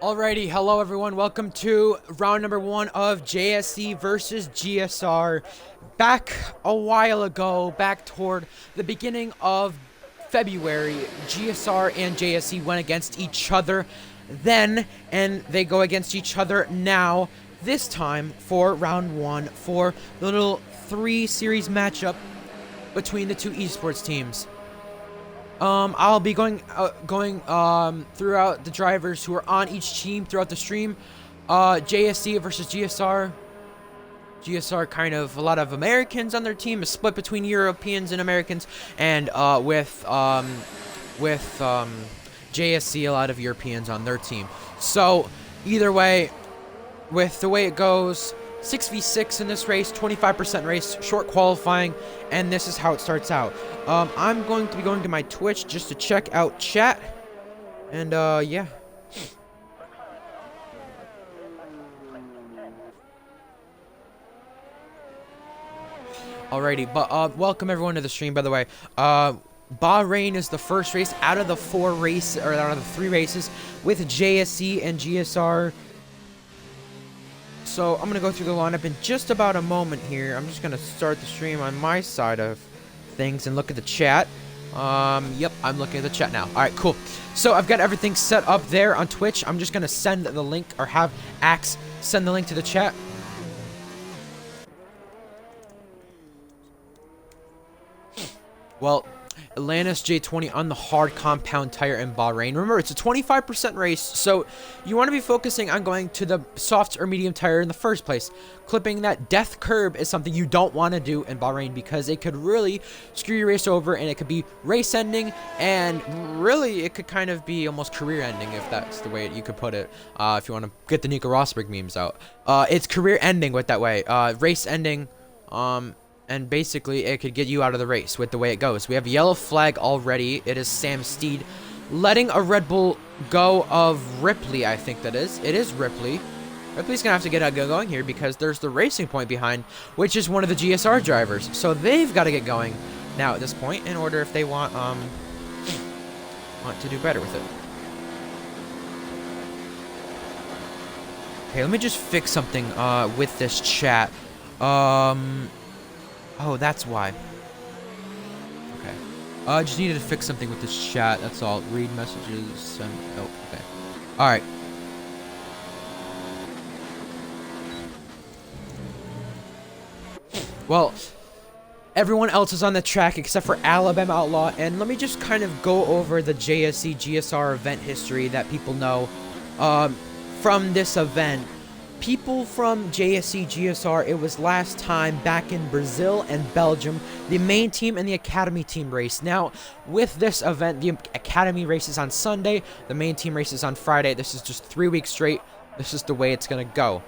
Alrighty, hello everyone. Welcome to round number 1 of JSE versus GSR. Back a while ago, back toward the beginning of February, GSR and JSE went against each other then, and they go against each other now, this time for round 1 for the little 3-series matchup between the two esports teams. I'll be going throughout the drivers who are on each team throughout the stream. JSE versus GSR. GSR kind of a lot of Americans on their team, is split between Europeans and Americans, and with JSE a lot of Europeans on their team. So either way, with the way it goes, 6v6 in this race, 25% race, short qualifying, and this is how it starts out. I'm going to be going to my Twitch just to check out chat, and yeah. Alrighty, but welcome everyone to the stream, by the way. Bahrain is the first race out of the 3 races with JSE and GSR. So I'm gonna go through the lineup in just about a moment here. I'm just gonna start the stream on my side of things and look at the chat. Yep, I'm looking at the chat now. Alright, cool. So I've got everything set up there on Twitch. I'm just gonna send the link, or have Axe send the link to the chat. Well, Atlantis J20 on the hard compound tire in Bahrain. Remember, it's a 25% race, so you want to be focusing on going to the soft or medium tire in the first place. Clipping that death curb is something you don't want to do in Bahrain, because it could really screw your race over, and it could be race ending, and really it could kind of be almost career ending, if that's the way you could put it, if you want to get the Nico Rosberg memes out. It's career ending with that way. Race ending, and basically, it could get you out of the race with the way it goes. We have a yellow flag already. It is Sam Steed letting a Red Bull go of Ripley, I think that is. It is Ripley. Ripley's going to have to get going here, because there's the Racing Point behind, which is one of the GSR drivers. So they've got to get going now at this point in order if they want to do better with it. Okay, let me just fix something with this chat. Oh, that's why. Okay. I just needed to fix something with this chat. That's all. Read messages. Oh, okay. Alright. Well, everyone else is on the track except for Alabama Outlaw. And let me just kind of go over the JSE GSR event history that people know from this event. People from JSE GSR, it was last time back in Brazil and Belgium, the main team and the academy team race. Now, with this event, the academy race is on Sunday, the main team race is on Friday. This is just 3 weeks straight. This is the way it's gonna go.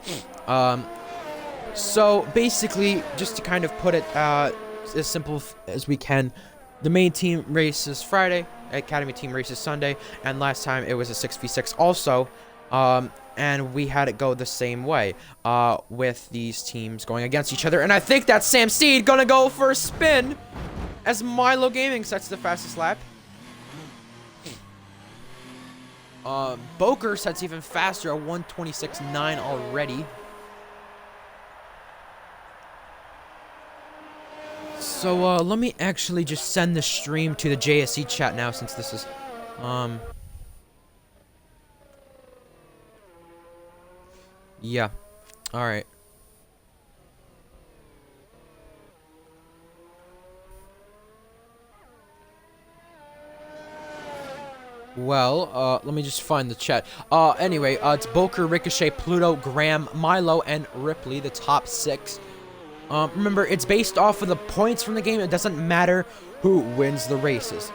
So basically, just to kind of put it as simple as we can, the main team race is Friday, academy team race is Sunday, and last time it was a 6v6 also. And we had it go the same way, with these teams going against each other. And I think that's Sam Steed gonna go for a spin as Milo Gaming sets the fastest lap. Boker sets even faster, a 1:26.9 already. So, let me actually just send the stream to the JSE chat now, since this is, yeah. Alright. Well, let me just find the chat. Anyway, it's Boker, Ricochet, Pluto, Graham, Milo, and Ripley, the top 6. Remember, it's based off of the points from the game. It doesn't matter who wins the races.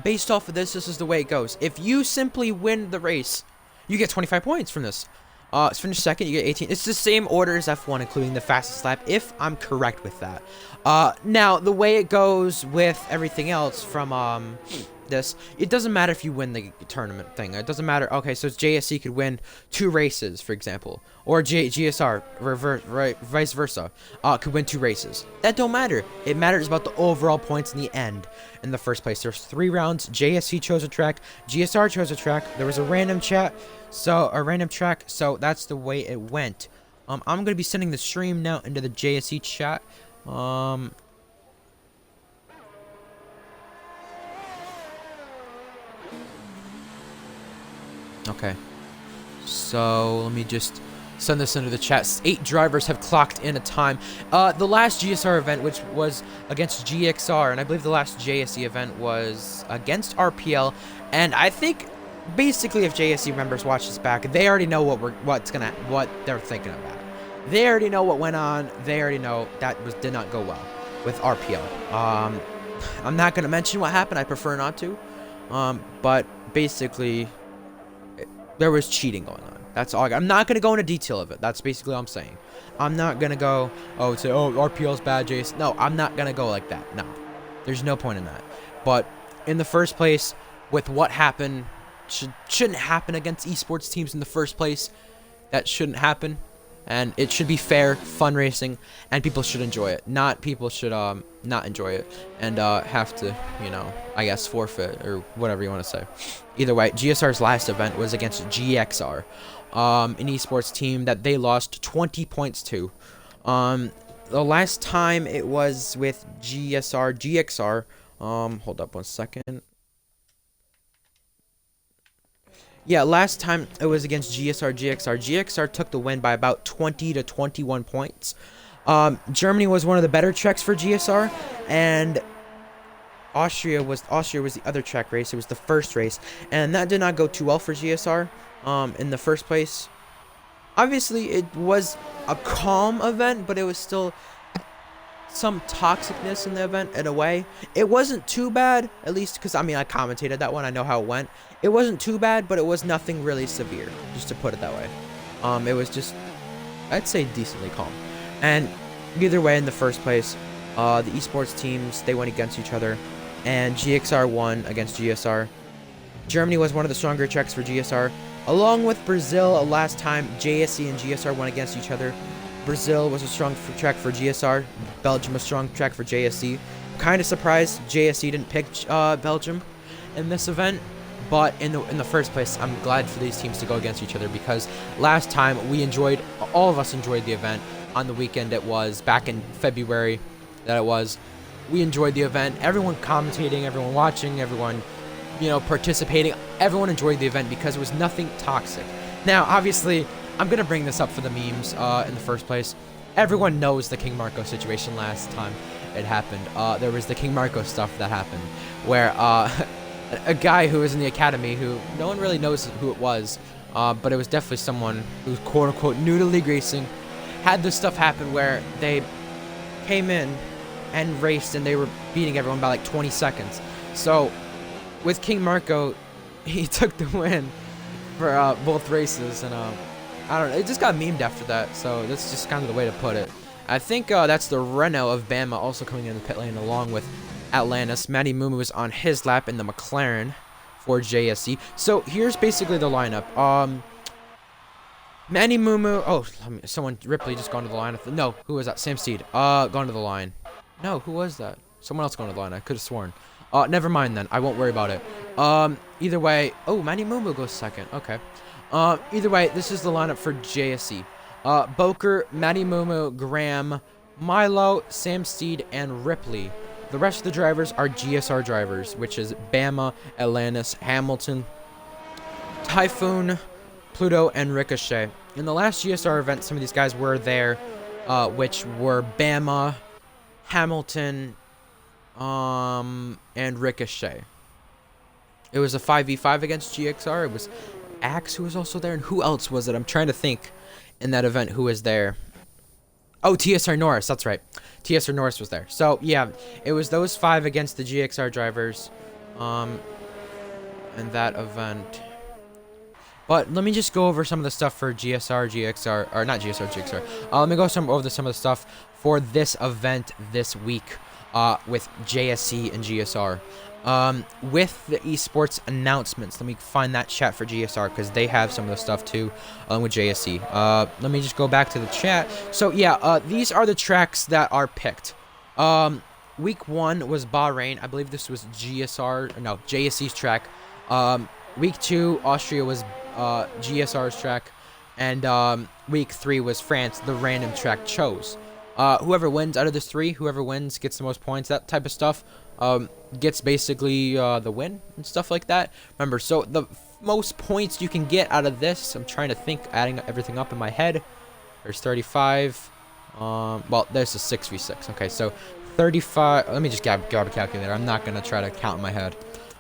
Based off of this is the way it goes. If you simply win the race, you get 25 points from this. Finish second, you get 18. It's the same order as F1, including the fastest lap, if I'm correct with that. Now, the way it goes with everything else from this, it doesn't matter if you win the tournament thing. It doesn't matter. Okay, so JSE could win 2 races, for example, or GSR, vice versa, could win 2 races. That don't matter. It matters about the overall points in the end. In the first place, there's 3 rounds. JSE chose a track, GSR chose a track. There was a random track, so that's the way it went. I'm gonna be sending the stream now into the JSE chat. Okay, so let me just send this into the chat. 8 drivers have clocked in a time. The last GSR event, which was against GXR, and I believe the last JSE event was against RPL. And I think basically, if JSE members watch this back, they already know what they're thinking about. They already know what went on. They already know that did not go well with RPL. I'm not gonna mention what happened. I prefer not to. But basically, there was cheating going on. That's all. I'm not gonna go into detail of it. That's basically all I'm saying. I'm not gonna go, say, RPL's bad, Jace. No, I'm not gonna go like that. No, there's no point in that. But in the first place, with what happened, shouldn't happen against esports teams in the first place. That shouldn't happen, and it should be fair, fun racing, and people should enjoy it. Not people should not enjoy it and have to, you know, I guess forfeit or whatever you want to say. Either way, GSR's last event was against GXR, an esports team that they lost 20 points to. The last time it was with GXR. Hold up one second. Yeah, last time it was against GXR. GXR took the win by about 20 to 21 points. Germany was one of the better tracks for GSR, and Austria was the other track race. It was the first race, and that did not go too well for GSR in the first place. Obviously, it was a calm event, but it was still some toxicness in the event in a way. It wasn't too bad, at least because, I mean, I commentated that one. I know how it went. It wasn't too bad, but it was nothing really severe, just to put it that way. It was just, I'd say, decently calm. And either way, in the first place, the esports teams, they went against each other, and GXR won against GSR. Germany was one of the stronger tracks for GSR, along with Brazil. Last time JSE and GSR went against each other, Brazil was a strong track for GSR. Belgium a strong track for JSE. Kind of surprised JSE didn't pick Belgium in this event, but in the first place, I'm glad for these teams to go against each other, because last time all of us enjoyed the event on the weekend. It was back in February that it was. We enjoyed the event. Everyone commentating, everyone watching, everyone, you know, participating. Everyone enjoyed the event because it was nothing toxic. Now, obviously, I'm going to bring this up for the memes in the first place. Everyone knows the King Marco situation last time it happened. There was the King Marco stuff that happened where a guy who was in the academy, who no one really knows who it was, but it was definitely someone who's quote-unquote new to league racing, had this stuff happen where they came in and raced and they were beating everyone by like 20 seconds. So with King Marco, he took the win for both races, and I don't know, it just got memed after that, so that's just kind of the way to put it. I think that's the Renault of Bama also coming in the pit lane along with Atlantis. Matty Mumu is on his lap in the McLaren for JSE. So here's basically the lineup. Matty Mumu, Ripley just gone to the line. No, who was that? Sam Steed. Gone to the line. No, who was that? Someone else going to the line. I could have sworn. Never mind then. I won't worry about it. Either way, Matty Mumu goes second. Okay. Either way, this is the lineup for JSE. Boker, Matty Mumu, Graham, Milo, Sam Steed, and Ripley. The rest of the drivers are GSR drivers, which is Bama, Atlantis, Hamilton, Typhoon, Pluto, and Ricochet. In the last GSR event, some of these guys were there, which were Bama, Hamilton, and Ricochet. It was a 5v5 against GXR. It was Axe who was also there, and who else was it? I'm trying to think in that event who was there. Oh, TSR Norris, that's right. TSR Norris was there. So, yeah, it was those 5 against the GXR drivers in that event. But let me just go over some of the stuff for GSR, GXR, or not GSR, GXR. Let me go over some of the stuff for this event this week. with JSE and GSR. With the esports announcements, let me find that chat for GSR because they have some of the stuff too, along with JSE. Let me just go back to the chat. So yeah, these are the tracks that are picked. Week 1 was Bahrain. I believe this was JSE's track. Week 2, Austria was GSR's track, and week 3 was France. The random track chose. Whoever wins out of this 3, whoever wins gets the most points, that type of stuff, gets basically the win and stuff like that. Remember, so the most points you can get out of this, I'm trying to think, adding everything up in my head. There's 35. Well, there's a 6v6. Okay, so 35. Let me just grab a calculator. I'm not gonna try to count in my head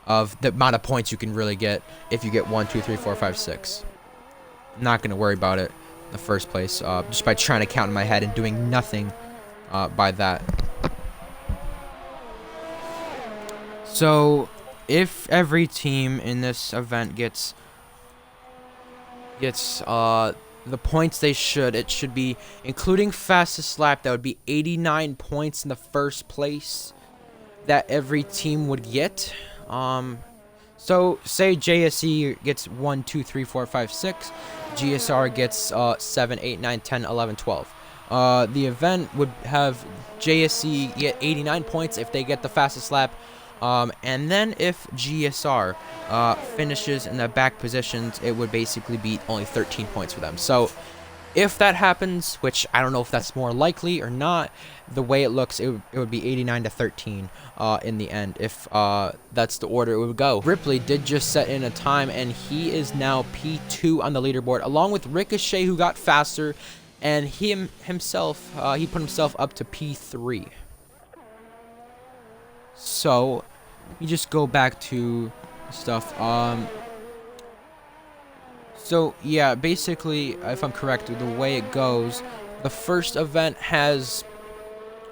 of the amount of points you can really get if you get 1, 2, 3, 4, 5, 6. I'm not gonna worry about it in the first place, just by trying to count in my head and doing nothing by that. So if every team in this event gets the points they should, it should be, including fastest lap, that would be 89 points in the first place that every team would get. So say JSE gets 1, 2, 3, 4, 5, 6. GSR gets 7, 8, 9, 10, 11, 12. The event would have JSE get 89 points if they get the fastest lap. And then if GSR finishes in the back positions, it would basically be only 13 points for them. So if that happens, which I don't know if that's more likely or not, the way it looks, it would be 89 to 13 in the end, if that's the order it would go. Ripley did just set in a time, and he is now P2 on the leaderboard, along with Ricochet, who got faster, and he put himself up to P3. So you just go back to stuff. So yeah, basically, if I'm correct, the way it goes, the first event has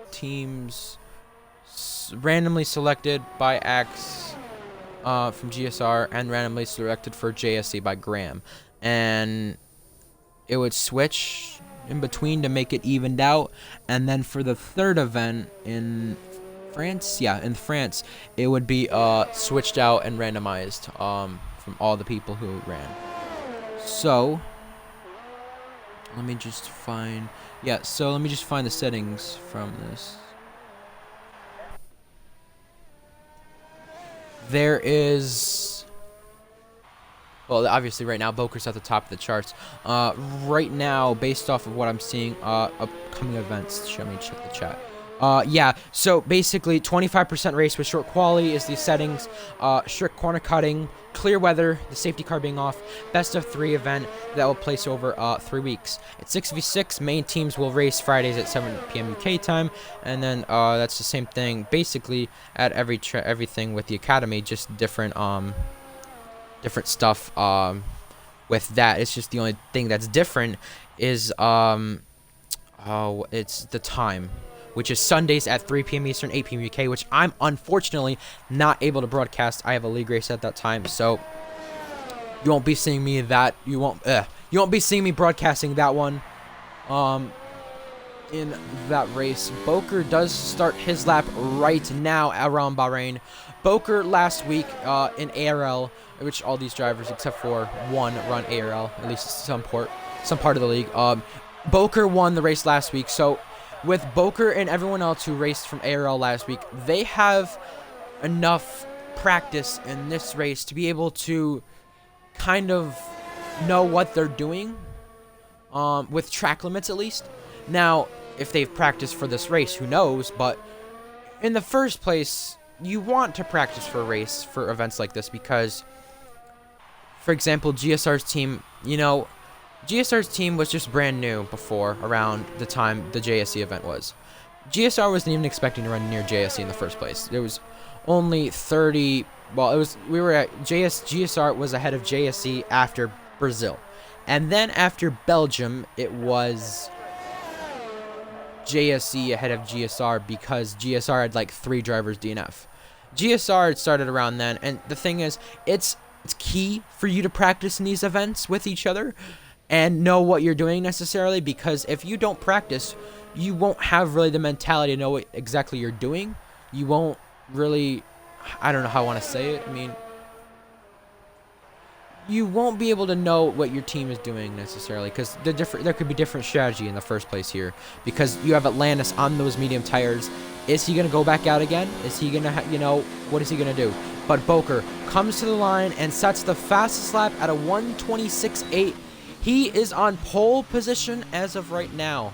teams randomly selected by Axe from GSR, and randomly selected for JSE by Graham, and it would switch in between to make it evened out. And then for the third event in France, it would be switched out and randomized from all the people who ran. So let me just find the settings from this. There is, well, obviously right now Boker's at the top of the charts. Right now, based off of what I'm seeing, upcoming events. Let me check the chat. Yeah, so basically 25% race with short quali is the settings, strict corner cutting, clear weather, the safety car being off, best of 3 event that will place over 3 weeks. It's 6v6, main teams will race Fridays at 7 p.m. UK time, and then that's the same thing basically at everything with the academy, just different different stuff with that. It's just the only thing that's different is it's the time, which is Sundays at 3 p.m. Eastern, 8 p.m. UK, which I'm unfortunately not able to broadcast. I have a league race at that time, so you won't be seeing me you won't be seeing me broadcasting that one in that race. Boker does start his lap right now around Bahrain. Boker last week in ARL, which all these drivers except for one run ARL, at least some part of the league. Boker won the race last week, so with Boker and everyone else who raced from ARL last week, they have enough practice in this race to be able to kind of know what they're doing, with track limits at least. Now, if they've practiced for this race, who knows, but in the first place, you want to practice for a race for events like this because, for example, GSR's team, GSR's team was just brand new before, around the time the JSE event was. GSR wasn't even expecting to run near JSE in the first place. There was only 30, GSR was ahead of JSE after Brazil. And then after Belgium, it was JSE ahead of GSR because GSR had like 3 drivers DNF. GSR had started around then, and the thing is, it's key for you to practice in these events with each other and know what you're doing necessarily, because if you don't practice, you won't have really the mentality to know what exactly you're doing you won't really, I don't know how I want to say it. I mean, you won't be able to know what your team is doing necessarily, because there could be different strategy in the first place here, because you have Atlantis on those medium tires. Is he going to go back out again? Is he going to, what is he going to do? But Boker comes to the line and sets the fastest lap at a 1:26.8. He is on pole position as of right now.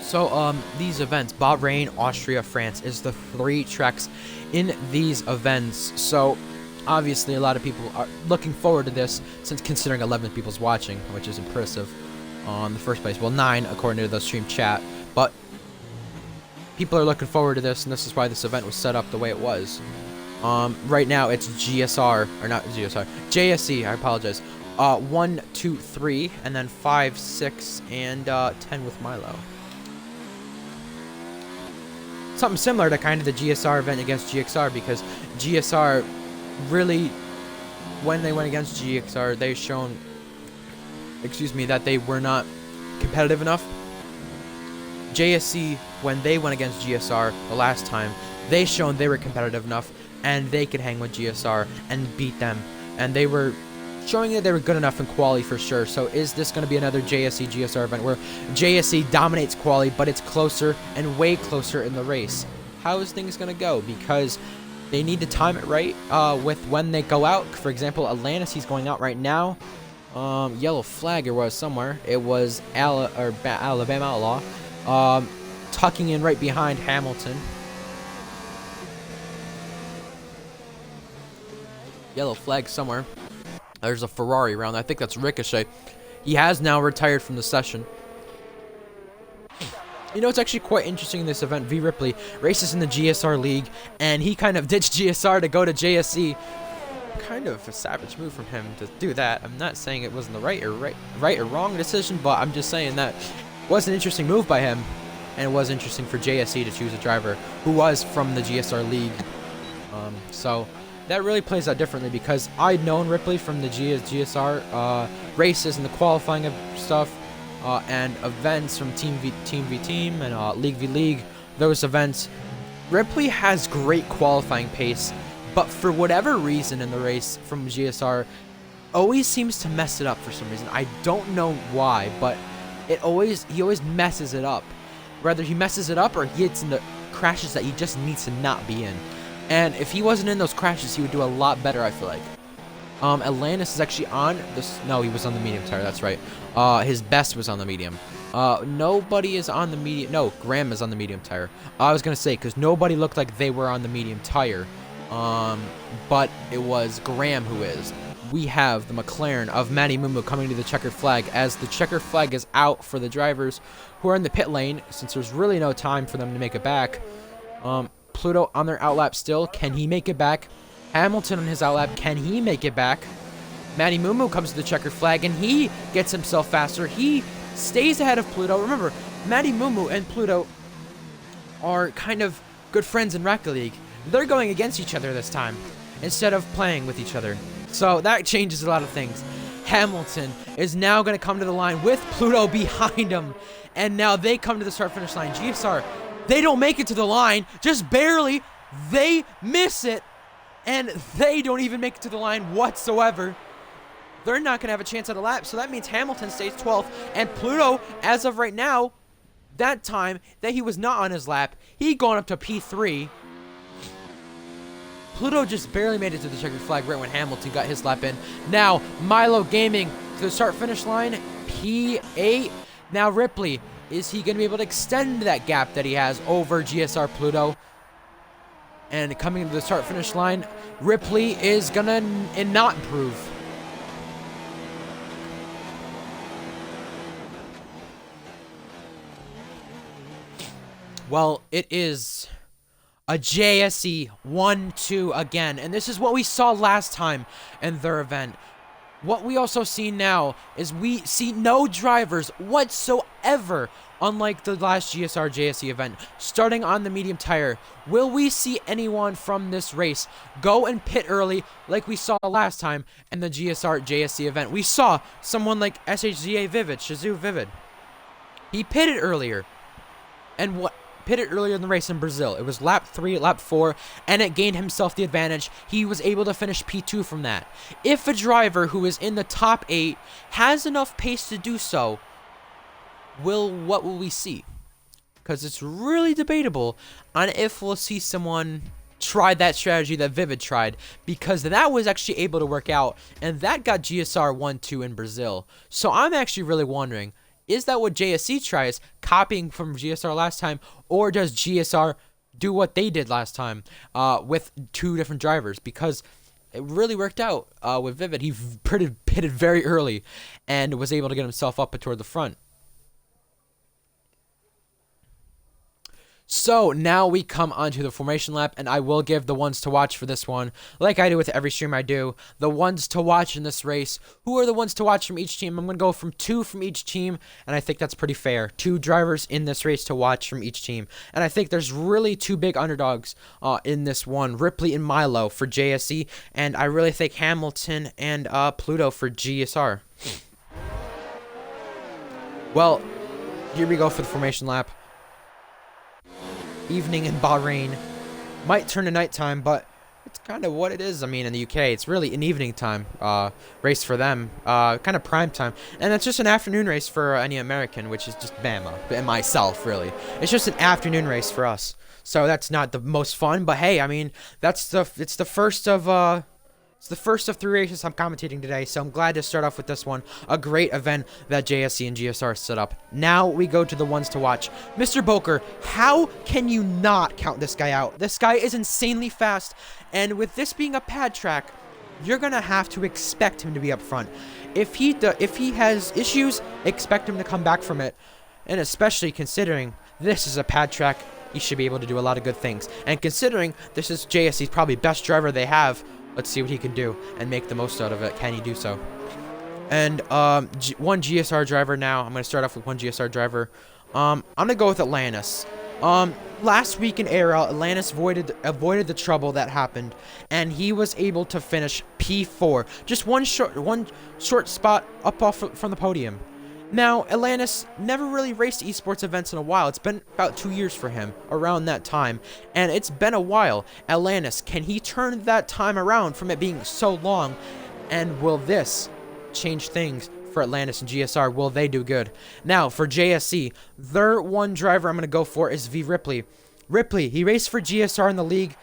So, these events, Bahrain, Austria, France, is the 3 tracks in these events. So, obviously, a lot of people are looking forward to this, since considering 11 people's watching, which is impressive on the first place. Well, 9, according to the stream chat. But people are looking forward to this, and this is why this event was set up the way it was. Right now, it's GSR, or not GSR, JSE, I apologize. 1, 2, 3, and then 5, 6, and 10 with Milo. Something similar to kind of the GSR event against GXR, because GSR really, when they went against GXR, they shown, that they were not competitive enough. JSE, when they went against GSR the last time, they shown they were competitive enough and they could hang with GSR and beat them, and they were showing that they were good enough in quali for sure. So is this going to be another JSE GSR event where JSE dominates quali, but it's closer and way closer in the race? How is things going to go? Because they need to time it right with when they go out. For example, Atlantis, he's going out right now. Yellow flag it was somewhere. It was Alabama Outlaw. Tucking in right behind Hamilton. Yellow flag somewhere. There's a Ferrari around. I think that's Ricochet. He has now retired from the session. It's actually quite interesting in this event. V Ripley races in the GSR League, and he kind of ditched GSR to go to JSE. Kind of a savage move from him to do that. I'm not saying it wasn't the right or wrong decision, but I'm just saying that it was an interesting move by him, and it was interesting for JSE to choose a driver who was from the GSR League. So that really plays out differently, because I'd known Ripley from the GSR races and the qualifying of stuff and events from Team v Team and League v League, those events. Ripley has great qualifying pace, but for whatever reason in the race from GSR, always seems to mess it up for some reason. I don't know why, but he always messes it up. Whether he messes it up or he gets into crashes that he just needs to not be in. And if he wasn't in those crashes, he would do a lot better, I feel like. Atlantis is actually on this. No, he was on the medium tire. That's right. His best was on the medium. Nobody is on the medium. No, Graham is on the medium tire. I was going to say, because nobody looked like they were on the medium tire. But it was Graham who is. We have the McLaren of Matty Mumu coming to the checkered flag, as the checkered flag is out for the drivers who are in the pit lane, since there's really no time for them to make it back. Pluto on their outlap still. Can he make it back? Hamilton on his outlap. Can he make it back? Matty Mumu comes to the checkered flag, and he gets himself faster. He stays ahead of Pluto. Remember, Matty Mumu and Pluto are kind of good friends in Rocket League. They're going against each other this time instead of playing with each other. So that changes a lot of things. Hamilton is now going to come to the line with Pluto behind him. And now they come to the start-finish line. GSR, they don't make it to the line, just barely. They miss it, and they don't even make it to the line whatsoever. They're not going to have a chance at a lap, so that means Hamilton stays 12th, and Pluto, as of right now, that time that he was not on his lap, he gone up to P3. Pluto just barely made it to the checkered flag right when Hamilton got his lap in. Now, Milo Gaming to the start-finish line, P8. Now, Ripley, is he going to be able to extend that gap that he has over GSR Pluto? And coming to the start-finish line, Ripley is going to not improve. Well, it is a JSE 1-2 again, and this is what we saw last time in their event. What we also see now is we see no drivers whatsoever, unlike the last GSR JSE event, starting on the medium tire. Will we see anyone from this race go and pit early like we saw last time in the GSR JSE event? We saw someone like SHZA Vivid, Shazoo Vivid. He pitted earlier. And what? Pitted earlier in the race in Brazil. It was lap 3, lap 4, and it gained himself the advantage. He was able to finish P2 from that. If a driver who is in the top 8 has enough pace to do so, what will we see? Because it's really debatable on if we'll see someone try that strategy that Vivid tried, because that was actually able to work out, and that got GSR 1-2 in Brazil. So I'm actually really wondering, is that what JSE tries, copying from GSR last time, or does GSR do what they did last time with 2 different drivers? Because it really worked out with Vivid. He pitted very early and was able to get himself up toward the front. So now we come onto the formation lap, and I will give the ones to watch for this one, like I do with every stream I do. The ones to watch in this race. Who are the ones to watch from each team? I'm going to go from 2 from each team, and I think that's pretty fair. 2 drivers in this race to watch from each team. And I think there's really 2 big underdogs in this one. Ripley and Milo for JSE, and I really think Hamilton and Pluto for GSR. Well, here we go for the formation lap. Evening in Bahrain. Might turn to nighttime, but it's kind of what it is. I mean, in the UK, it's really an evening time race for them, kind of prime time. And it's just an afternoon race for any American, which is just Bama and myself, really. It's just an afternoon race for us. So that's not the most fun, but hey, I mean, it's the first of 3 races I'm commentating today, so I'm glad to start off with this one. A great event that JSE and GSR set up. Now we go to the ones to watch. Mr. Boker, how can you not count this guy out? This guy is insanely fast, and with this being a pad track, you're going to have to expect him to be up front. If he has issues, expect him to come back from it. And especially considering this is a pad track, he should be able to do a lot of good things. And considering this is JSE's probably best driver they have, let's see what he can do and make the most out of it. Can he do so? And one GSR driver now. I'm going to start off with one GSR driver. I'm going to go with Atlantis. Last week in Aero, Atlantis avoided the trouble that happened, and he was able to finish P4. Just one short spot up off from the podium. Now, Atlantis never really raced esports events in a while. It's been about 2 years for him, around that time. And it's been a while. Atlantis, can he turn that time around from it being so long? And will this change things for Atlantis and GSR? Will they do good? Now, for JSE, their one driver I'm going to go for is V. Ripley. Ripley, he raced for GSR in the league,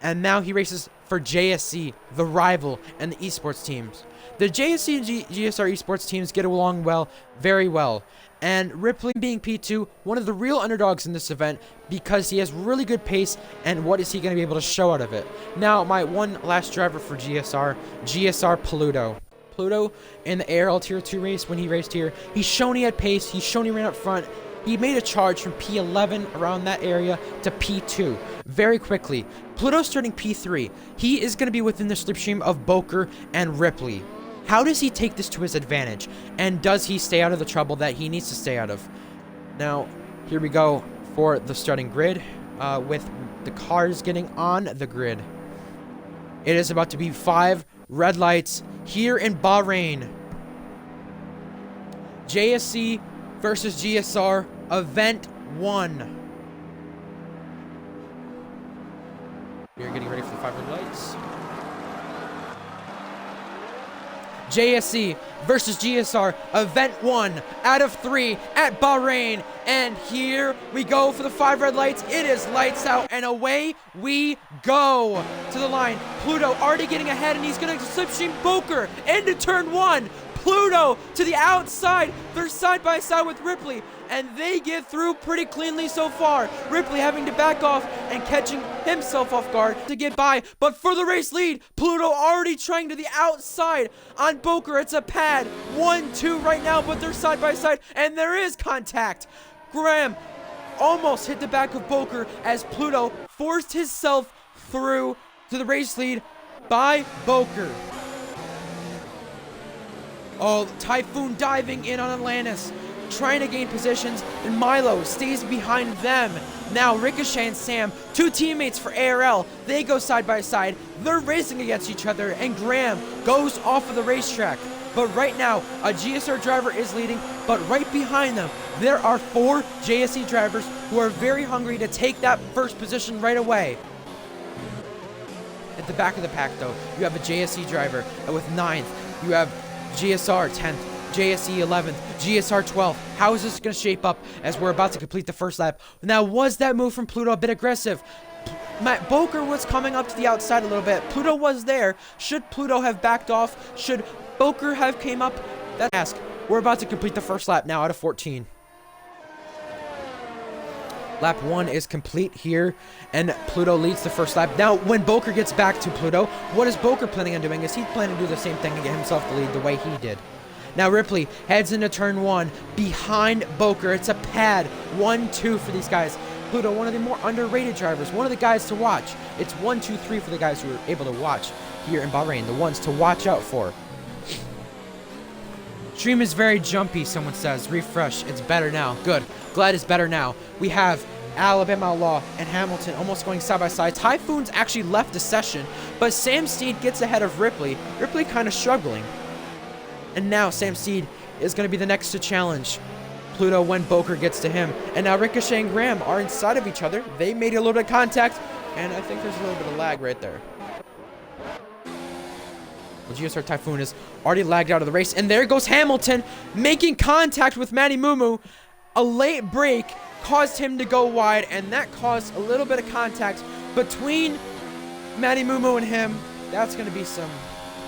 and now he races for JSE, the rival, and the esports teams. The JSE and GSR esports teams get along well, very well. And Ripley being P2, one of the real underdogs in this event because he has really good pace, and what is he going to be able to show out of it? Now, my one last driver for GSR Pluto. Pluto in the ARL Tier 2 race when he raced here, he's shown he had pace, he's shown he ran up front. He made a charge from P11 around that area to P2 very quickly. Pluto's starting P3. He is going to be within the slipstream of Boker and Ripley. How does he take this to his advantage? And does he stay out of the trouble that he needs to stay out of? Now, here we go for the starting grid with the cars getting on the grid. It is about to be 5 red lights here in Bahrain. JSE versus GSR, Event 1. We are getting ready for the 5 red lights. JSE versus GSR, Event 1 out of 3 at Bahrain. And here we go for the 5 red lights. It is lights out, and away we go to the line. Pluto already getting ahead, and he's going to slipstream Boker into turn 1. Pluto to the outside. They're side by side with Ripley, and they get through pretty cleanly so far. Ripley having to back off and catching himself off guard to get by. But for the race lead, Pluto already trying to the outside on Boker. It's a pad 1-2 right now, but they're side by side, and there is contact. Graham almost hit the back of Boker as Pluto forced himself through to the race lead by Boker. Oh, Typhoon diving in on Atlantis, trying to gain positions, and Milo stays behind them. Now Ricochet and Sam, two teammates for ARL, they go side by side. They're racing against each other, and Graham goes off of the racetrack. But right now, a GSR driver is leading, but right behind them, there are 4 JSE drivers who are very hungry to take that first position right away. At the back of the pack, though, you have a JSE driver with 9th. You have GSR 10th, JSE 11th, GSR 12th. How is this going to shape up as we're about to complete the first lap? Now, was that move from Pluto a bit aggressive? Matt Boker was coming up to the outside a little bit. Pluto was there. Should Pluto have backed off? Should Boker have came up? That's ask. We're about to complete the first lap now out of 14. Lap 1 is complete here, and Pluto leads the first lap. Now, when Boker gets back to Pluto, what is Boker planning on doing? Is he planning to do the same thing and get himself the lead the way he did? Now, Ripley heads into turn 1 behind Boker. It's a pad 1-2 for these guys. Pluto, one of the more underrated drivers, one of the guys to watch. It's 1, 2, 3 for the guys who are able to watch here in Bahrain, the ones to watch out for. Stream is very jumpy, someone says. Refresh. It's better now. Good. Glad it's better now. We have Alabama Outlaw and Hamilton almost going side by side. Typhoon's actually left the session, but Sam Steed gets ahead of Ripley. Ripley kind of struggling. And now Sam Steed is going to be the next to challenge Pluto when Boker gets to him. And now Ricochet and Graham are inside of each other. They made a little bit of contact, and I think there's a little bit of lag right there. The GSR Typhoon is already lagged out of the race. And there goes Hamilton making contact with Matty Mumu. A late break caused him to go wide, and that caused a little bit of contact between Matty Mumu and him. That's going to be some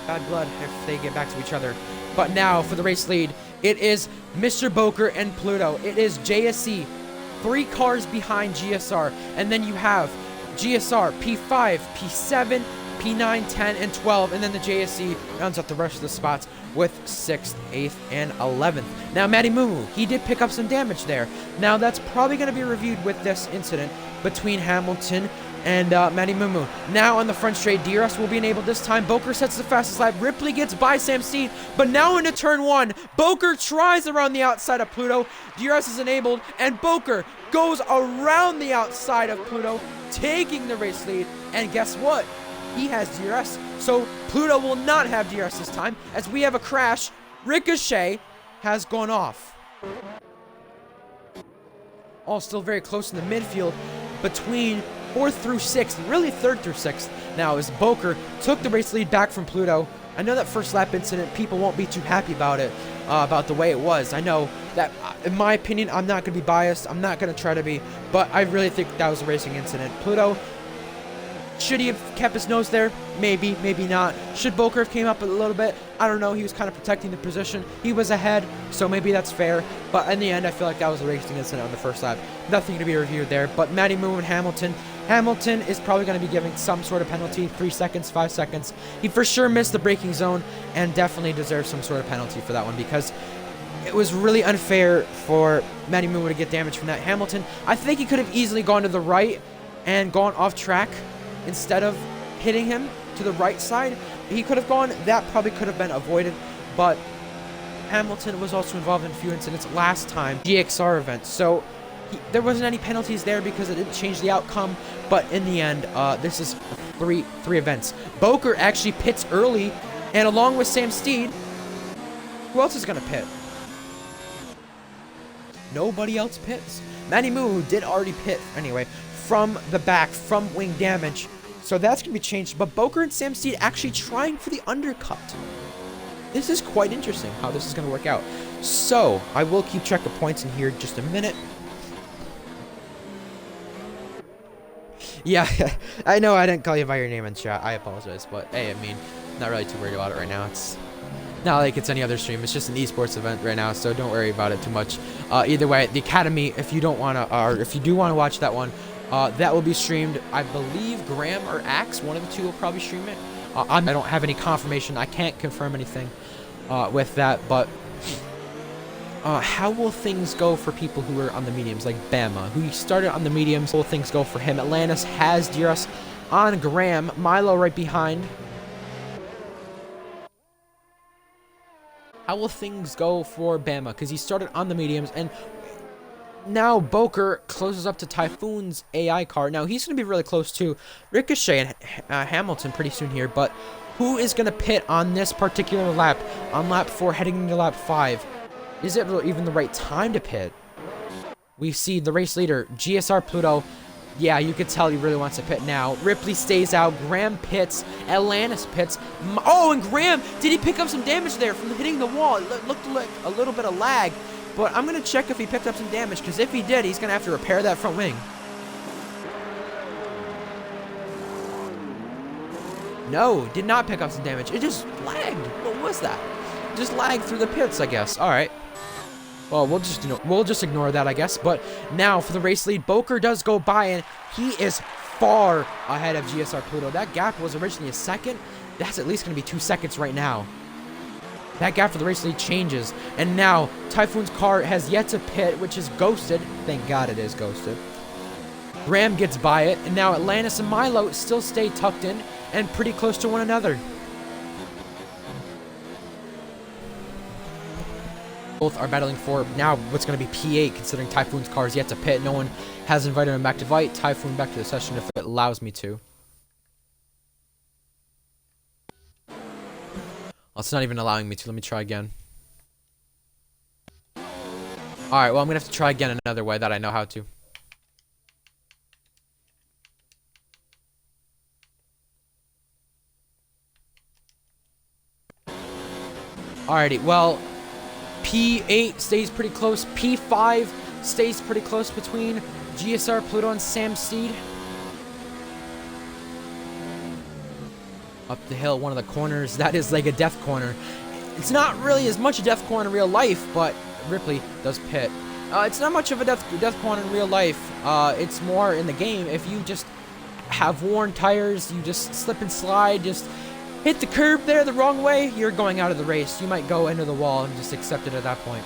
bad blood if they get back to each other. But now for the race lead, it is Mr. Boker and Pluto. It is JSE, 3 cars behind GSR. And then you have GSR, P5, P7, P9, 10, and 12, and then the JSE rounds out the rest of the spots with 6th, 8th, and 11th. Now, Matty Mumu, he did pick up some damage there. Now, that's probably going to be reviewed with this incident between Hamilton and Matty Mumu. Now on the front straight, DRS will be enabled this time. Boker sets the fastest lap. Ripley gets by Sam Steed, but now into turn 1. Boker tries around the outside of Pluto. DRS is enabled, and Boker goes around the outside of Pluto, taking the race lead. And guess what? He has DRS, so Pluto will not have DRS this time, as we have a crash. Ricochet has gone off. All still very close in the midfield between 4th through 6th, really 3rd through 6th now, as Boker took the race lead back from Pluto. I know that first lap incident, people won't be too happy about it, about the way it was. I know that, in my opinion, I'm not going to be biased. I'm not going to try to be, but I really think that was a racing incident. Pluto, should he have kept his nose there? Maybe, maybe not. Should Boker have came up a little bit? I don't know. He was kind of protecting the position. He was ahead, so maybe that's fair. But in the end, I feel like that was a racing incident on the first lap. Nothing to be reviewed there. But Matty Mumu and Hamilton. Hamilton is probably going to be giving some sort of penalty. 3 seconds, 5 seconds. He for sure missed the braking zone and definitely deserves some sort of penalty for that one, because it was really unfair for Matty Mumu to get damage from that. Hamilton, I think he could have easily gone to the right and gone off track instead of hitting him to the right side. He could have gone. That probably could have been avoided. But Hamilton was also involved in a few incidents last time, GXR event. So there wasn't any penalties there because it didn't change the outcome. But in the end, this is three events. Boker actually pits early, and along with Sam Steed, who else is going to pit? Nobody else pits. Matty Mumu did already pit anyway from the back, from wing damage. So that's going to be changed. But Boker and Sam Steed actually trying for the undercut. This is quite interesting how this is going to work out. So I will keep track of points in here just a minute. Yeah, I know I didn't call you by your name in chat. I apologize. But hey, I mean, not really too worried about it right now. It's not like it's any other stream. It's just an esports event right now, so don't worry about it too much. Either way, the Academy, if you don't want to, or if you do want to watch that one, that will be streamed. I believe Graham or Axe, one of the two, will probably stream it. I don't have any confirmation. I can't confirm anything with that, but how will things go for people who are on the mediums, like Bama, who started on the mediums? How will things go for him? Atlantis has DRS on Graham. Milo right behind. How will things go for Bama? Because he started on the mediums, and now Boker closes up to Typhoon's AI car. Now, he's going to be really close to Ricochet and Hamilton pretty soon here, but who is going to pit on this particular lap, on lap 4 heading into lap 5? Is it even the right time to pit? We see the race leader, GSR Pluto. Yeah, you could tell he really wants to pit now. Ripley stays out. Graham pits. Atlantis pits. Oh, and Graham, did he pick up some damage there from hitting the wall? It looked like a little bit of lag. But I'm going to check if he picked up some damage, because if he did, he's going to have to repair that front wing. No, did not pick up some damage. It just lagged. What was that? Just lagged through the pits, I guess. All right. Well, we'll just ignore that, I guess. But now for the race lead, Boker does go by, and he is far ahead of GSR Pluto. That gap was originally a second. That's at least going to be 2 seconds right now. That gap for the race lead changes, and now Typhoon's car has yet to pit, which is ghosted. Thank God it is ghosted. Graham gets by it, and now Atlantis and Milo still stay tucked in and pretty close to one another. Both are battling for now what's going to be P8, considering Typhoon's car is yet to pit. No one has invited him back to fight. Typhoon back to the session if it allows me to. It's not even allowing me to. Let me try again. Alright, well, I'm going to have to try again another way that I know how to. Alrighty, well, P8 stays pretty close. P5 stays pretty close between GSR Pluto and Sam Steed. Up the hill, one of the corners, that is like a death corner. It's not really as much a death corner in real life, but Ripley does pit. It's not much of a death corner in real life. It's more in the game. If you just have worn tires, you just slip and slide, just hit the curb there the wrong way, you're going out of the race. You might go into the wall and just accept it at that point.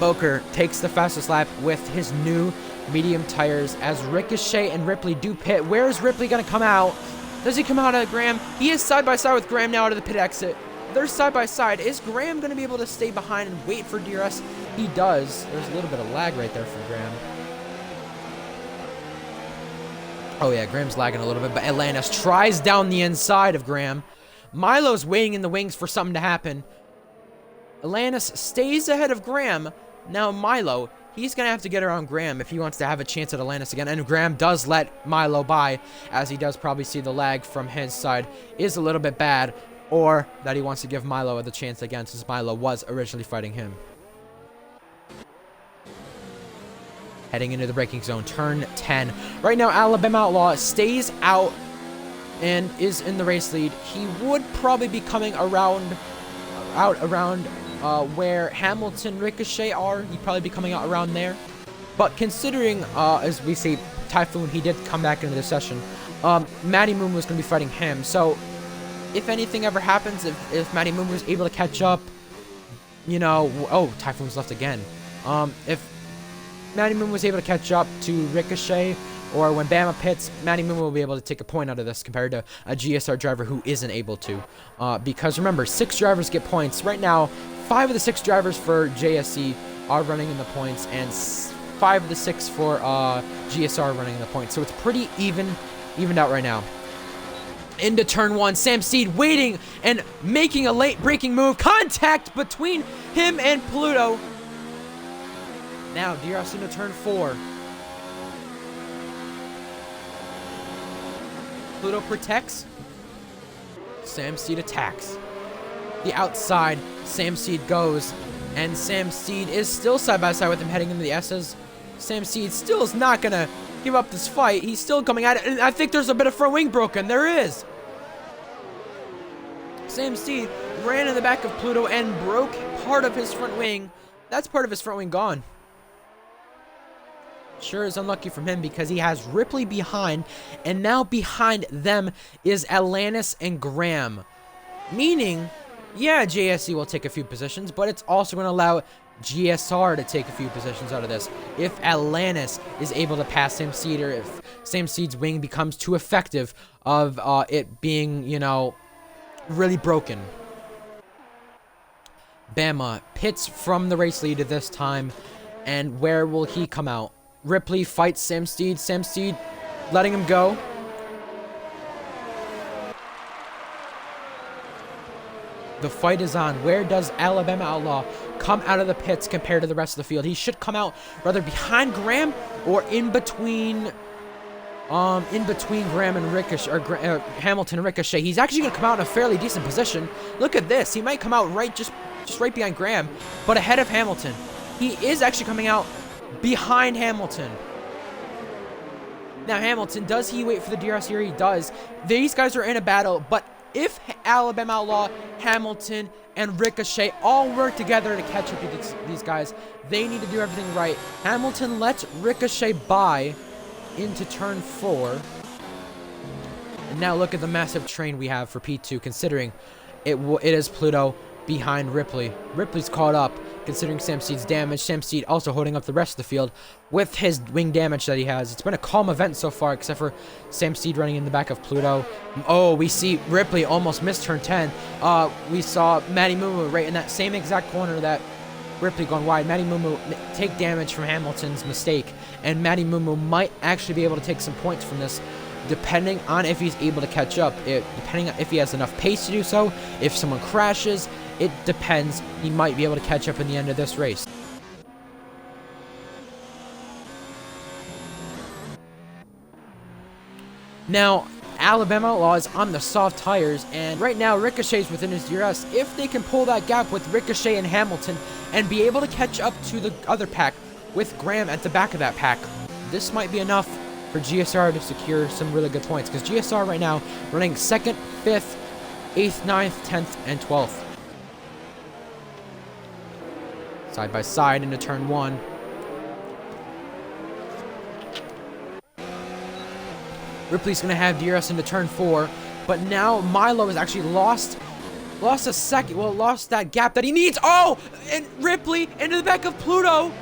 Boker takes the fastest lap with his new medium tires as Ricochet and Ripley do pit. Where is Ripley going to come out? Does he come out of Graham? He is side by side with Graham now out of the pit exit. They're side by side. Is Graham going to be able to stay behind and wait for DRS? He does. There's a little bit of lag right there for Graham. Oh yeah, Graham's lagging a little bit, but Atlantis tries down the inside of Graham. Milo's waiting in the wings for something to happen. Atlantis stays ahead of Graham. Now Milo, he's going to have to get around Graham if he wants to have a chance at Atlantis again. And Graham does let Milo by, as he does probably see the lag from his side is a little bit bad. Or that he wants to give Milo the chance again, since Milo was originally fighting him. Heading into the braking zone, turn 10. Right now, Alabama Outlaw stays out and is in the race lead. He would probably be coming around where Hamilton, Ricochet are. He'd probably be coming out around there. But considering, as we see, Typhoon, he did come back into the session. Matty Moon was going to be fighting him. So, if anything ever happens, if Matty Moon was able to catch up, you know... Oh, Typhoon's left again. If Matty Moon was able to catch up to Ricochet, or when Bama pits, Matty Moon will be able to take a point out of this compared to a GSR driver who isn't able to. Because remember, 6 drivers get points. Right now, 5 of the 6 drivers for JSE are running in the points, and 5 of the 6 for GSR are running in the points. So it's pretty evened out right now. Into turn 1, Sam Steed waiting and making a late braking move. Contact between him and Pluto. Now, DRS into turn 4. Pluto protects. Sam Steed attacks. The outside, Sam Steed goes. And Sam Steed is still side by side with him heading into the S's. Sam Steed still is not going to give up this fight. He's still coming at it. And I think there's a bit of front wing broken. There is. Sam Steed ran in the back of Pluto and broke part of his front wing. That's part of his front wing gone. Sure is unlucky from him because he has Ripley behind, and now behind them is Atlantis and Graham. Meaning, yeah, JSE will take a few positions, but it's also going to allow GSR to take a few positions out of this. If Atlantis is able to pass Sam Steed, or if Sam Steed's wing becomes too effective of it being, you know, really broken. Bama pits from the race lead this time, and where will he come out? Ripley fights Sam Steed. Sam Steed letting him go. The fight is on. Where does Alabama Outlaw come out of the pits compared to the rest of the field? He should come out rather behind Graham or in between Graham and Ricochet, or Hamilton and Ricochet. He's actually going to come out in a fairly decent position. Look at this. He might come out right just right behind Graham, but ahead of Hamilton. He is actually coming out behind Hamilton. Now Hamilton, does he wait for the DRS here? He does. These guys are in a battle, but if Alabama Outlaw, Hamilton, and Ricochet all work together to catch up to these guys, they need to do everything right. Hamilton lets Ricochet by into turn 4. And now look at the massive train we have for P2, considering it is Pluto behind Ripley. Ripley's caught up, considering Sam Steed's damage. Sam Steed also holding up the rest of the field with his wing damage that he has. It's been a calm event so far, except for Sam Steed running in the back of Pluto. Oh, we see Ripley almost missed turn 10. We saw Matty Mumu right in that same exact corner that Ripley going wide. Matty Mumu take damage from Hamilton's mistake, and Matty Mumu might actually be able to take some points from this, depending on if he's able to catch up. Depending on if he has enough pace to do so. If someone crashes, it depends. He might be able to catch up in the end of this race. Now, Alabama Outlaw is on the soft tires, and right now Ricochet's within his DRS. If they can pull that gap with Ricochet and Hamilton and be able to catch up to the other pack with Graham at the back of that pack, this might be enough for GSR to secure some really good points, because GSR right now running 2nd, 5th, 8th, 9th, 10th, and 12th. Side by side into turn 1. Ripley's going to have DRS into turn 4, but now Milo has actually lost a second. Well, lost that gap that he needs. Oh, and Ripley into the back of Pluto.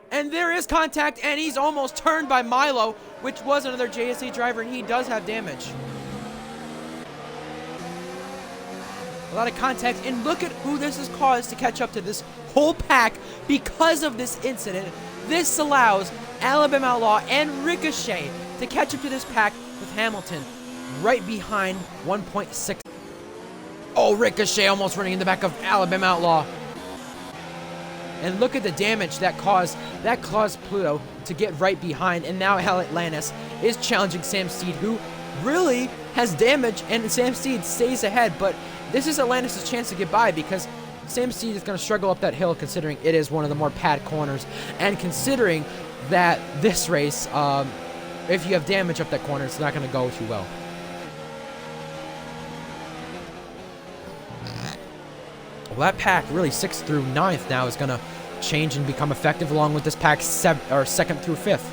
And there is contact, and he's almost turned by Milo, which was another JSE driver, and he does have damage. A lot of contact, and look at who this has caused to catch up to this whole pack because of this incident. This allows Alabama Outlaw and Ricochet to catch up to this pack with Hamilton right behind 1.6. Oh, Ricochet almost running in the back of Alabama Outlaw. And look at the damage that caused Pluto to get right behind, and now Atlantis is challenging Sam Steed, who really has damage, and Sam Steed stays ahead, but this is Atlantis' chance to get by, because Sam Steed is going to struggle up that hill, considering it is one of the more padded corners, and considering that this race, if you have damage up that corner, it's not going to go too well. Well, that pack, really 6th through 9th now, is going to change and become effective, along with this pack 2nd through 5th.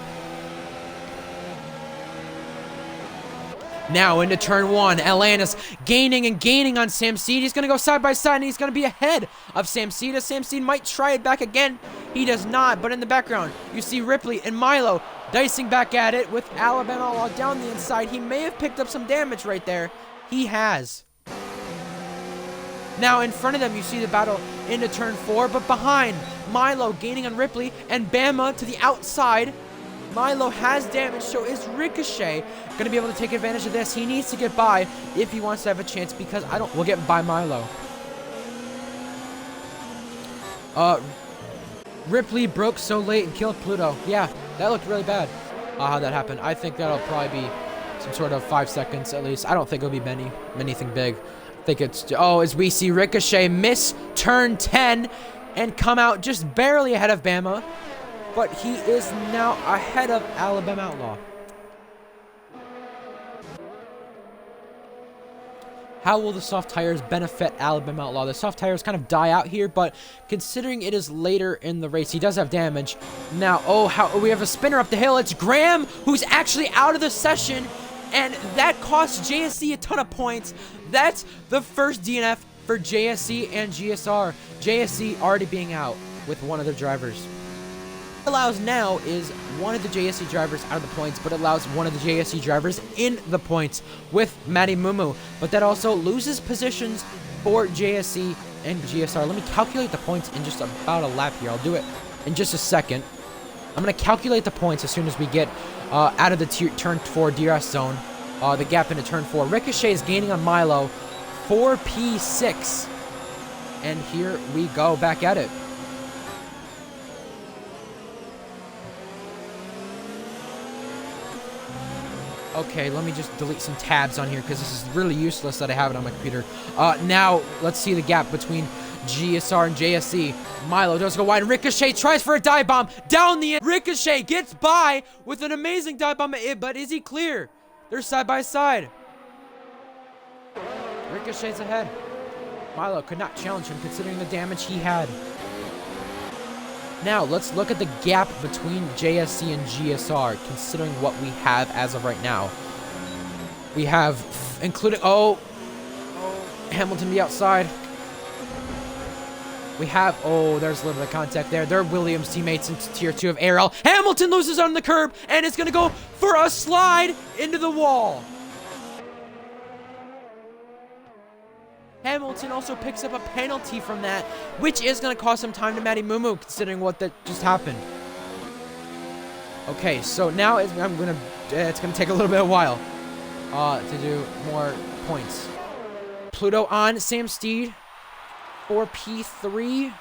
Now into turn 1, Atlantis gaining and gaining on Sam Steed. He's going to go side by side, and he's going to be ahead of Sam Steed. As Sam Steed might try it back again. He does not, but in the background, you see Ripley and Milo dicing back at it with Alabama Outlaw down the inside. He may have picked up some damage right there. He has. Now in front of them, you see the battle into turn 4, but behind, Milo gaining on Ripley, and Bama to the outside. Milo has damage, so is Ricochet going to be able to take advantage of this? He needs to get by if he wants to have a chance, because we'll get by Milo. Ripley broke so late and killed Pluto. Yeah, that looked really bad. How that happened. I think that'll probably be some sort of 5 seconds at least. I don't think it'll be anything big. I think it's, as we see Ricochet miss turn 10 and come out just barely ahead of Bama. But he is now ahead of Alabama Outlaw. How will the soft tires benefit Alabama Outlaw? The soft tires kind of die out here, but considering it is later in the race, he does have damage. Now, we have a spinner up the hill. It's Graham, who's actually out of the session, and that costs JSE a ton of points. That's the first DNF for JSE and GSR. JSE already being out with one of their drivers. Allows now is one of the JSE drivers out of the points, but allows one of the JSE drivers in the points with Matty Mumu. But that also loses positions for JSE and GSR. Let me calculate the points in just about a lap here. I'll do it in just a second. I'm going to calculate the points as soon as we get out of the turn 4 DRS zone. The gap into turn 4. Ricochet is gaining on Milo. 4P6. And here we go back at it. Okay, let me just delete some tabs on here because this is really useless that I have it on my computer. Now, let's see the gap between GSR and JSE. Milo does go wide. Ricochet tries for a dive bomb down the end. Ricochet gets by with an amazing dive bomb, but is he clear? They're side by side. Ricochet's ahead. Milo could not challenge him considering the damage he had. Now, let's look at the gap between JSE and GSR, considering what we have as of right now. We have, including, Hamilton be outside. We have, there's a little bit of contact there. They're Williams teammates in Tier 2 of ARL. Hamilton loses on the curb, and it's going to go for a slide into the wall. Hamilton also picks up a penalty from that, which is going to cost some time to Matty Mumu, considering what that just happened. Okay, so now it's going to take a little bit of a while to do more points. Pluto on Sam Steed for P3.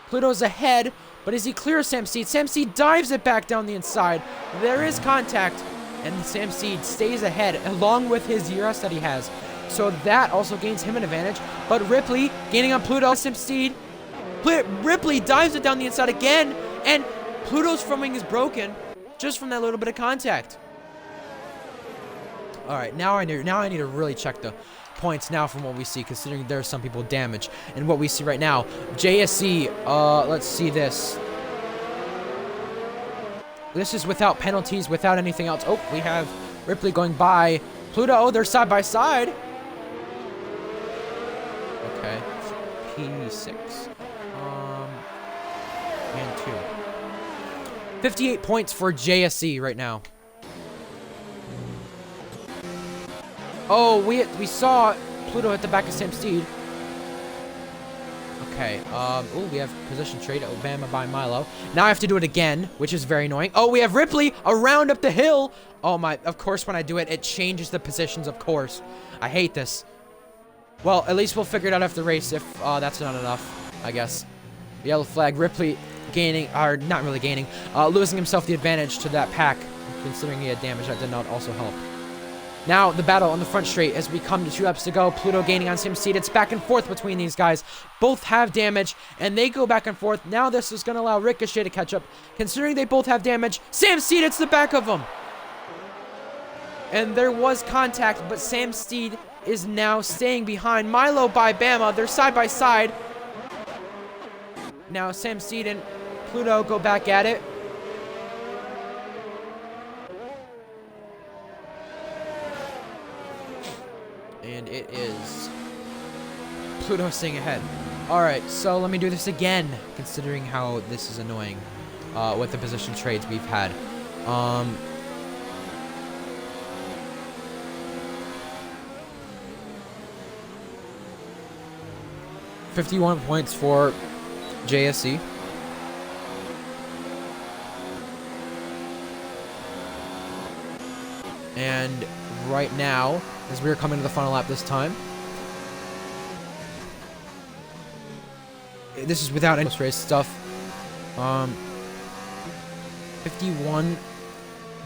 Pluto's ahead, but is he clear of Sam Steed? Sam Steed dives it back down the inside. There is contact, and Sam Steed stays ahead along with his ERS that he has. So that also gains him an advantage. But Ripley gaining on Pluto. Sam Steed. Ripley dives it down the inside again. And Pluto's front wing is broken just from that little bit of contact. Alright, now I need to really check the points now from what we see, considering there's some people damaged. And what we see right now, JSE, let's see this. This is without penalties, without anything else. Oh, we have Ripley going by Pluto. They're side by side. Okay, P6, and 2. 58 points for JSE right now. Oh, we saw Pluto hit the back of Sam Steed. Okay, we have position trade, Obama by Milo. Now I have to do it again, which is very annoying. Oh, we have Ripley around up the hill. Oh my, of course when I do it, it changes the positions, of course. I hate this. Well, at least we'll figure it out after the race if that's not enough, I guess. Yellow flag, Ripley gaining, or not really gaining, losing himself the advantage to that pack, considering he had damage. That did not also help. Now, the battle on the front straight as we come to 2 laps to go. Pluto gaining on Sam Steed. It's back and forth between these guys. Both have damage, and they go back and forth. Now this is going to allow Ricochet to catch up, considering they both have damage. Sam Steed hits the back of him. And there was contact, but Sam Steed is now staying behind. Milo by Bama. They're side by side. Now Sam Steed and Pluto go back at it. And it is Pluto staying ahead. Alright, so let me do this again, considering how this is annoying with the position trades we've had. 51 points for JSE. And right now, as we're coming to the final lap this time, this is without any race stuff. 51.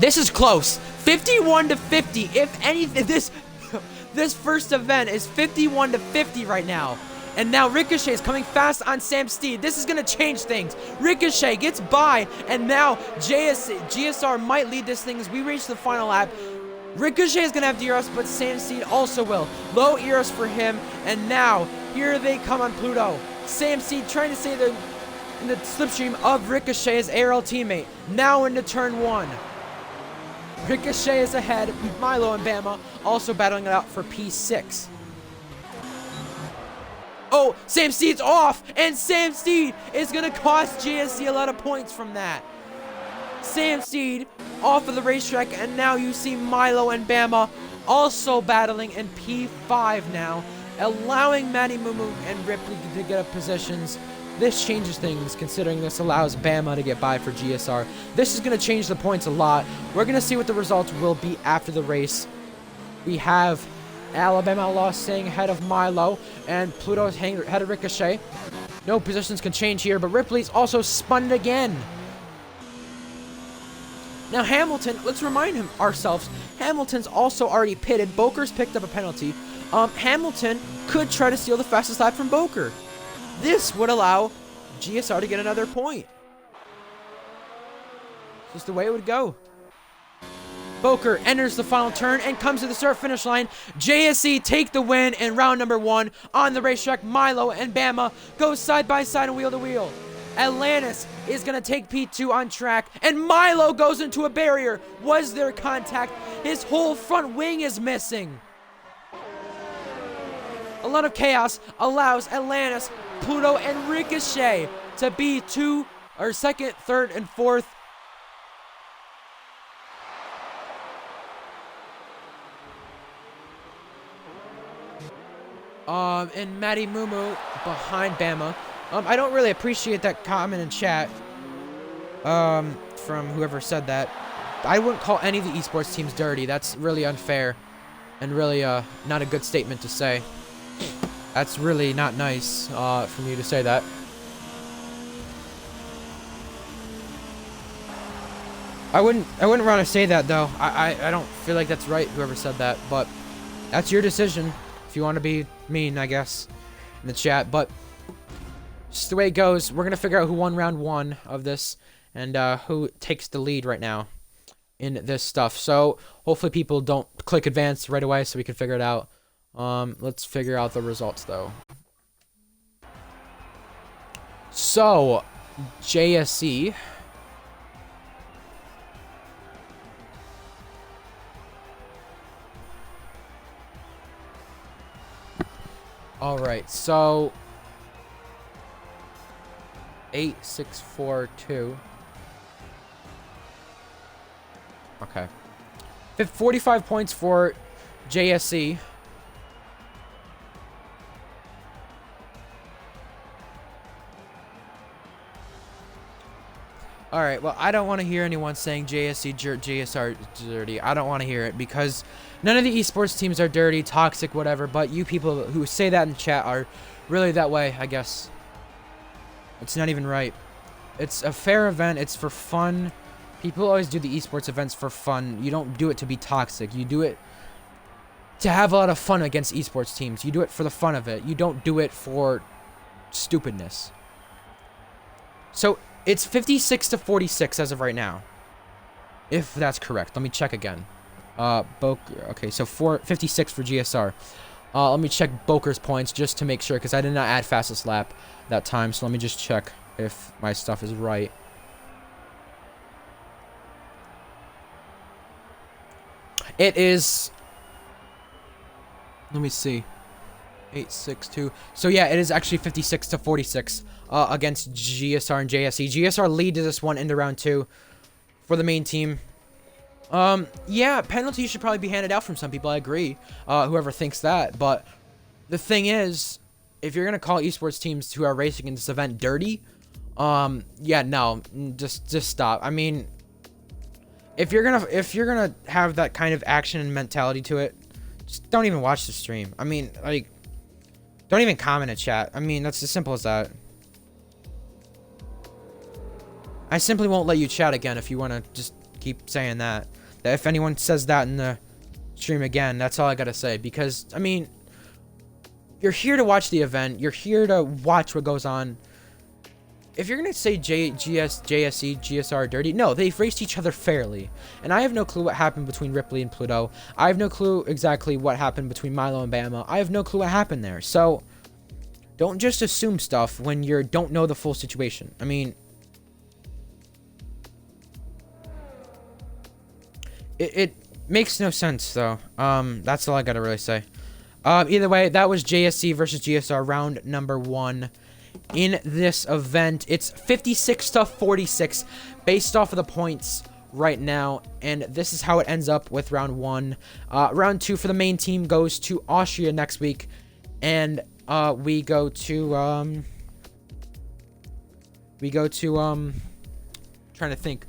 This is close. 51 to 50. If anything, this first event is 51 to 50 right now. And now Ricochet is coming fast on Sam Steed. This is going to change things. Ricochet gets by, and now GSR might lead this thing as we reach the final lap. Ricochet is going to have DRS, but Sam Steed also will. Low ERS for him, and now here they come on Pluto. Sam Steed trying to stay in the slipstream of Ricochet's ARL teammate. Now into turn 1. Ricochet is ahead. Milo and Bama also battling it out for P6. Oh, Sam Steed's off, and Sam Steed is going to cost GSE a lot of points from that. Sam Steed off of the racetrack, and now you see Milo and Bama also battling in P5 now. allowing Matty Mumu and Ripley to get up positions. This changes things, considering this allows Bama to get by for GSR. This is going to change the points a lot. We're going to see what the results will be after the race. We have Alabama Lost staying ahead of Milo, and Pluto's ahead of Ricochet. No positions can change here, but Ripley's also spun it again. Now Hamilton, let's remind ourselves, Hamilton's also already pitted. Boker's picked up a penalty. Hamilton could try to steal the fastest lap from Boker. This would allow GSR to get another point. Just the way it would go. Boker enters the final turn and comes to the start-finish line. JSE take the win in round number 1 on the racetrack. Milo and Bama go side by side and wheel to wheel. Atlantis is going to take P2 on track, and Milo goes into a barrier. Was there contact? His whole front wing is missing. A lot of chaos allows Atlantis, Pluto, and Ricochet to be second, third, and fourth. And Matty Mumu behind Bama. I don't really appreciate that comment in chat. From whoever said that. I wouldn't call any of the esports teams dirty. That's really unfair. And really, not a good statement to say. That's really not nice, for me to say that. I wouldn't want to say that, though. I don't feel like that's right, whoever said that. But that's your decision. If you want to be mean, I guess, in the chat. But just the way it goes, we're going to figure out who won round 1 of this. And who takes the lead right now in this stuff. So hopefully people don't click advance right away so we can figure it out. Let's figure out the results, though. So, JSE. Alright, so 8642. Okay. 45 points for JSE. Alright, well, I don't want to hear anyone saying JSE, JSR dirty. I don't want to hear it because none of the esports teams are dirty, toxic, whatever, but you people who say that in the chat are really that way, I guess. It's not even right. It's a fair event. It's for fun. People always do the esports events for fun. You don't do it to be toxic. You do it to have a lot of fun against esports teams. You do it for the fun of it. You don't do it for stupidness. So it's 56 to 46 as of right now. If that's correct. Let me check again. Okay, so 56 for GSR. Let me check Boker's points just to make sure, because I did not add fastest lap that time. So let me just check if my stuff is right. It is... Let me see. 862. So yeah, it is actually 56 to 46 against GSR and JSE. GSR lead to this one into round 2 for the main team. Yeah, penalties should probably be handed out from some people. I agree. Whoever thinks that. But the thing is, if you're gonna call esports teams who are racing in this event dirty, yeah, no, just stop. I mean, if you're gonna have that kind of action and mentality to it, just don't even watch the stream. I mean, like, don't even comment in chat. I mean, that's as simple as that. I simply won't let you chat again if you want to just keep saying that. That if anyone says that in the stream again, that's all I gotta say. Because, I mean, you're here to watch the event. You're here to watch what goes on. If you're gonna say JSE, GSR are dirty, no, they've raced each other fairly. And I have no clue what happened between Ripley and Pluto. I have no clue exactly what happened between Milo and Bama. I have no clue what happened there. So, don't just assume stuff when you don't know the full situation. I mean, it makes no sense, though. That's all I gotta really say. Either way, that was JSE versus GSR round number 1. In this event, it's 56 to 46 based off of the points right now, and this is how it ends up with round 1. Round 2 for the main team goes to Austria next week, and we go to trying to think,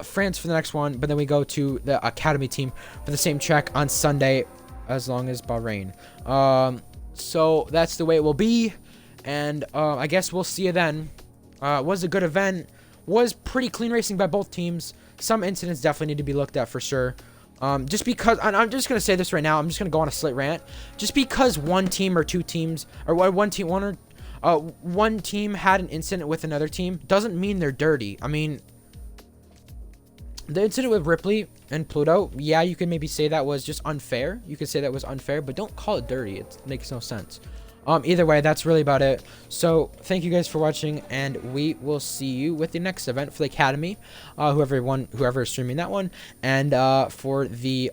France for the next one, but then we go to the academy team for the same track on Sunday, as long as Bahrain. So that's the way it will be, and I guess we'll see you then. Was a good event, was pretty clean racing by both teams. Some incidents definitely need to be looked at for sure. Just because, and I'm just gonna say this right now, I'm just gonna go on a slight rant. Just because one team or two teams, or one team had an incident with another team, doesn't mean they're dirty. I mean, the incident with Ripley and Pluto, yeah, you can maybe say that was just unfair. You could say that was unfair, but don't call it dirty. It makes no sense. Either way, that's really about it. So thank you guys for watching, and we will see you with the next event for the academy, whoever is streaming that one, and for the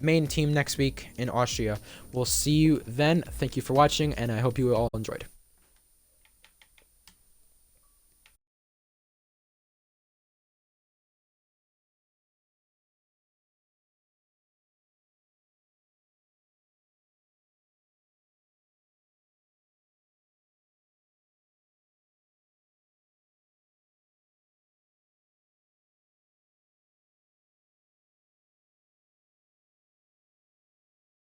main team next week in Austria. We'll see you then. Thank you for watching, and I hope you all enjoyed.